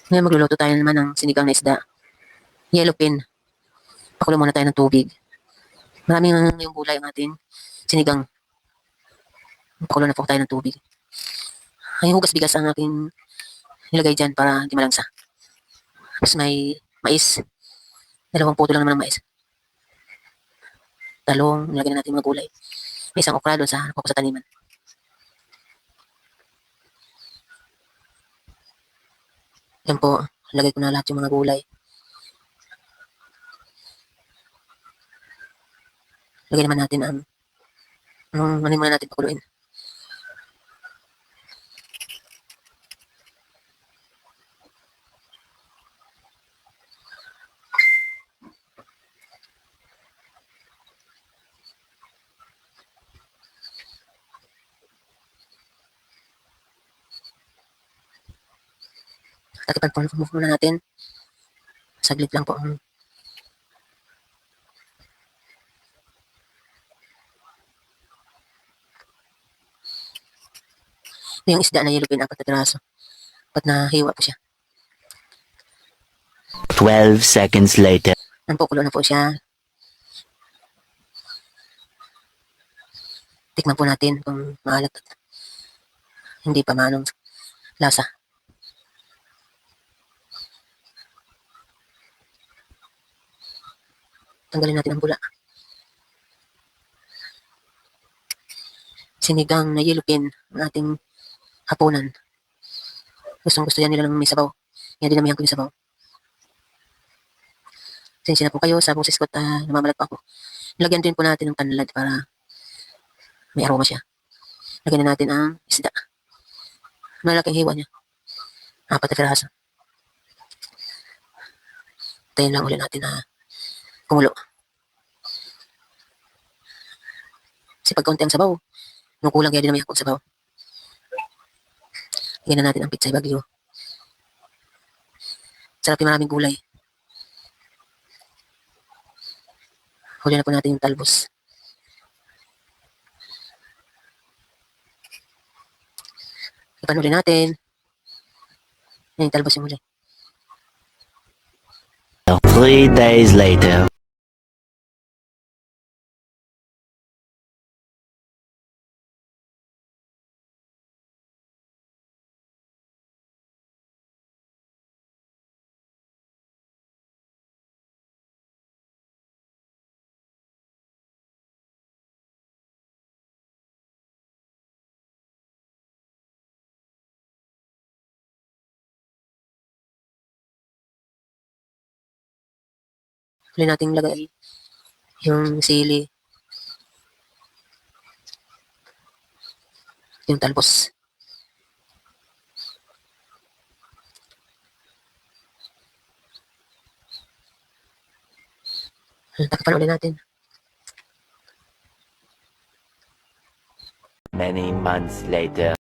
Ngayon magluluto tayo naman ng sinigang na isda. Yellowfin. Pakulo muna tayo ng tubig. Maraming yung gulay ang ating sinigang. Pakulo na po tayo ng tubig. Ay, hugas bigas ang aking nilagay dyan para hindi malangsa. Tapos may mais. 2 puto lang naman ng mais. Talong, nilagyan na natin mga gulay. May isang okra doon sa taniman. Yan po, lagay ko na lahat yung mga gulay. Lagay naman natin ano muna natin pakuluin. Takipan po muna natin. Saglit lang po. Yung isda na yellowfin, 4 na piraso. Na hiwa po siya. 12 seconds later. Yan po, kulo na po siya. Tikman po natin kung maalat at hindi pa manong lasa. Tanggalin natin ang bula. Sinigang na yellowfin ang ating hapunan. Gusto yan nila ng may sabaw. Yan dinamihan ko yung sabaw. Sensya na po kayo sa boses ko at namamalat pa ako. Lagyan din po natin ng tanlad para may aroma siya. Lagyan na natin ang isda. Malaking hiwa niya. 4 na piraso. Tayin lang ulit natin na kumulo. Kasi pag kaunti ang sabaw, nung kulang kaya dinamihan ko ang sabaw. Lagyan na natin ang pitsay bagyo. Sarap yung maraming gulay. Huli na po natin yung talbos. Ipan uli natin. Yan yung talbos yung huli. 3 days later. Huli natin lagay yung sili. Yung talbos. Takipan ulit natin. Many months later.